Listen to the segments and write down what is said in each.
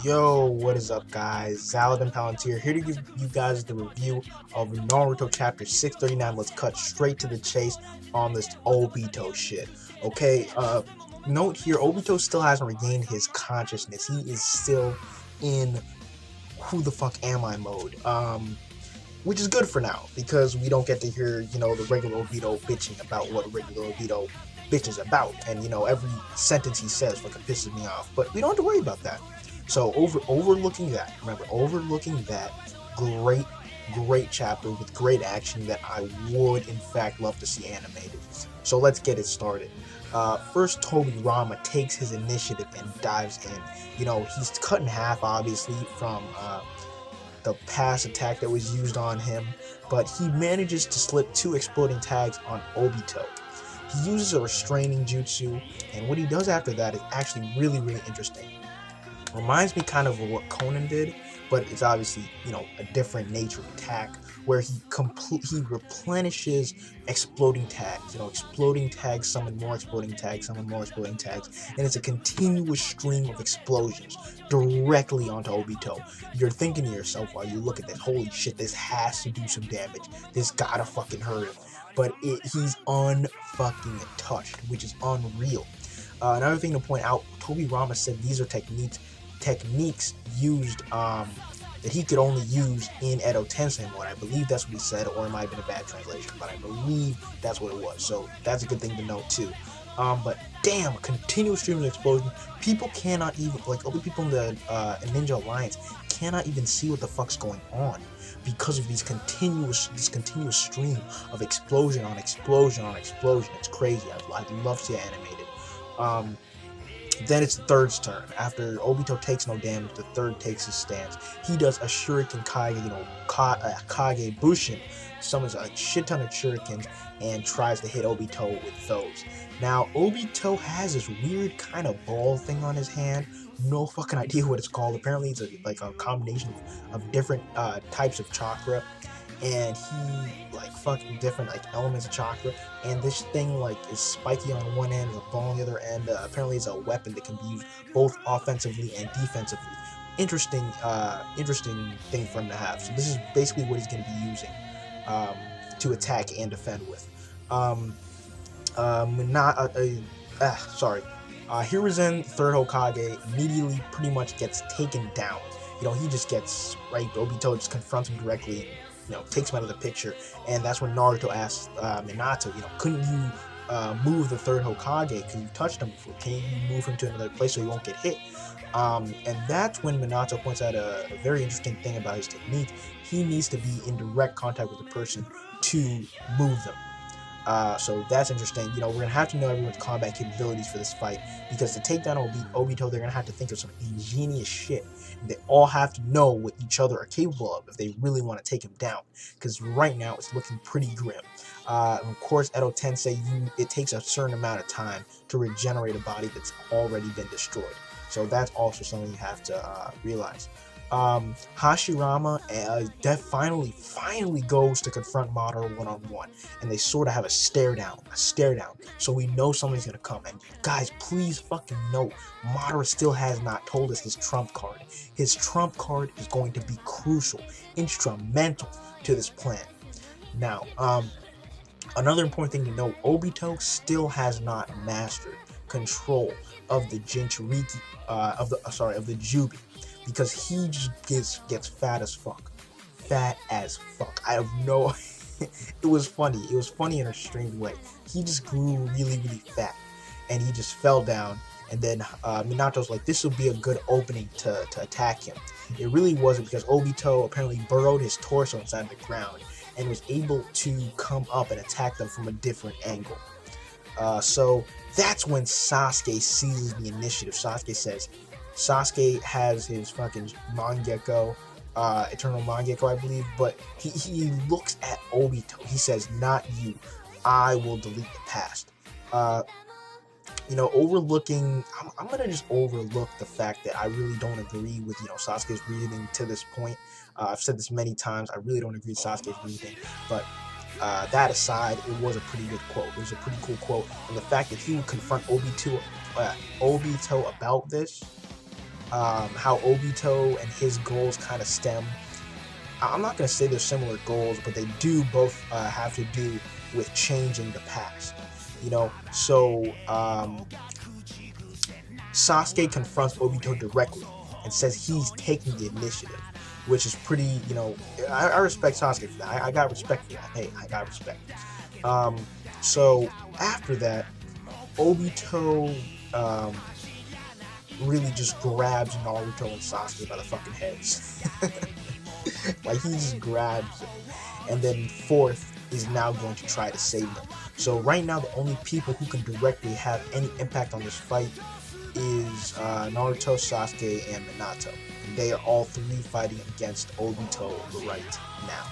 Yo, what is up, guys? Zaladin Palantir here to give you guys the review of Naruto Chapter 639. Let's cut straight to the chase on this Obito shit. Okay, note here, Obito still hasn't regained his consciousness. He is still in who the fuck am I mode. Which is good for now, because we don't get to hear, the regular Obito bitching about what a regular Obito bitches about. And, every sentence he says fucking pisses me off. But we don't have to worry about that. So overlooking that, remember, overlooking that great chapter with great action that I would in fact love to see animated. So let's get it started. First, Tobirama takes his initiative and dives in. He's cut in half, obviously, from the pass attack that was used on him, but he manages to slip two exploding tags on Obito. He uses a restraining jutsu, and what he does after that is actually really interesting. Reminds me kind of what Conan did, but it's obviously, a different nature of attack, where he replenishes exploding tags. Exploding tags summon more exploding tags, and it's a continuous stream of explosions directly onto Obito. You're thinking to yourself while you look at this, holy shit, this has to do some damage. This gotta fucking hurt him. But he's unfucking touched, which is unreal. Another thing to point out, Tobirama said these are techniques used that he could only use in Edo Tensei mode. I believe that's what he said, or it might have been a bad translation, but I believe that's what it was. So that's a good thing to note too. But damn, continuous stream of explosion. People cannot even, other people in the Ninja Alliance cannot even see what the fuck's going on because of this continuous stream of explosion on explosion on explosion. It's crazy. I'd love to see it animated. Then it's the third's turn. After Obito takes no damage, the third takes his stance. He does a Shuriken Kage, Kage Bushin, summons a shit ton of Shurikens, and tries to hit Obito with those. Now, Obito has this weird kind of ball thing on his hand. No fucking idea what it's called. Apparently, it's a combination of different types of chakra, and he fucking different elements of chakra, and this thing is spiky on one end, a ball on the other end. Apparently it's a weapon that can be used both offensively and defensively. Interesting thing for him to have. So this is basically what he's going to be using to attack and defend with. Hiruzen, third Hokage, immediately pretty much gets taken down. He just gets Obito just confronts him directly, takes him out of the picture, and that's when Naruto asks Minato, couldn't you move the third Hokage because you touched him before? Can you move him to another place so he won't get hit? And that's when Minato points out a very interesting thing about his technique. He needs to be in direct contact with the person to move them. So that's interesting. We're going to have to know everyone's combat capabilities for this fight, because to take down Obito, they're going to have to think of some ingenious shit. They all have to know what each other are capable of if they really want to take him down, because right now it's looking pretty grim. Of course, Edo Tensei, it takes a certain amount of time to regenerate a body that's already been destroyed. So that's also something you have to realize. Hashirama finally goes to confront Madara one-on-one, and they sort of have a stare down, so we know something's gonna come. And guys, please fucking note, Madara still has not told us his trump card. His trump card is going to be crucial, instrumental to this plan. Now, another important thing to note, Obito still has not mastered control of the Jinchuriki, of the Juubito, because he just gets fat as fuck. I have no. It was funny. It was funny in a strange way. He just grew really fat, and he just fell down. And then Minato's like, this will be a good opening to attack him. It really wasn't, because Obito apparently burrowed his torso inside the ground and was able to come up and attack them from a different angle. So that's when Sasuke seizes the initiative. Sasuke has his fucking Mangekyo, Eternal Mangekyo, I believe, but he looks at Obito. He says, not you. I will delete the past. Overlooking, I'm going to just overlook the fact that I really don't agree with, Sasuke's reasoning to this point. I've said this many times. I really don't agree with Sasuke's reasoning, but that aside, it was a pretty good quote. It was a pretty cool quote, and the fact that he would confront Obito about this, how Obito and his goals kind of stem. I'm not going to say they're similar goals, but they do both have to do with changing the past. You know, so Sasuke confronts Obito directly and says he's taking the initiative, which is pretty, I respect Sasuke for that. I got respect for that. Hey, I got respect. Um, so after that, Obito really just grabs Naruto and Sasuke by the fucking heads. Like, he just grabs them. And then fourth is now going to try to save them. So right now, the only people who can directly have any impact on this fight is Naruto, Sasuke, and Minato. And they are all three fighting against Obito right now.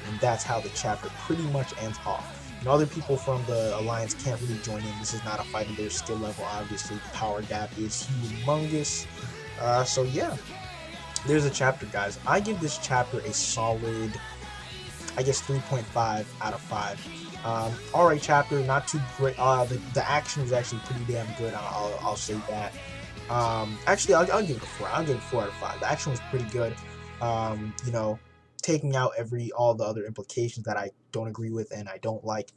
And that's how the chapter pretty much ends off. And other people from the Alliance can't really join in. This is not a fight in their skill level, obviously. The power gap is humongous. So yeah, there's a chapter, guys. I give this chapter a solid, I guess, 3.5 out of 5. Alright chapter, not too great. The action was actually pretty damn good. I'll say that. Actually, I'll give it a 4. I'll give it a 4 out of 5. The action was pretty good. Taking out all the other implications that I don't agree with and I don't like,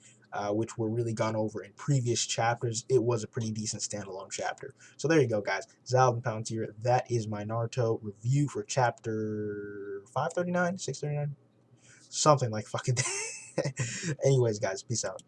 which were really gone over in previous chapters. It was a pretty decent standalone chapter. So there you go, guys. Zal and Palantir. That is my Naruto review for chapter 539, 639, something like fucking. Anyways, guys, peace out.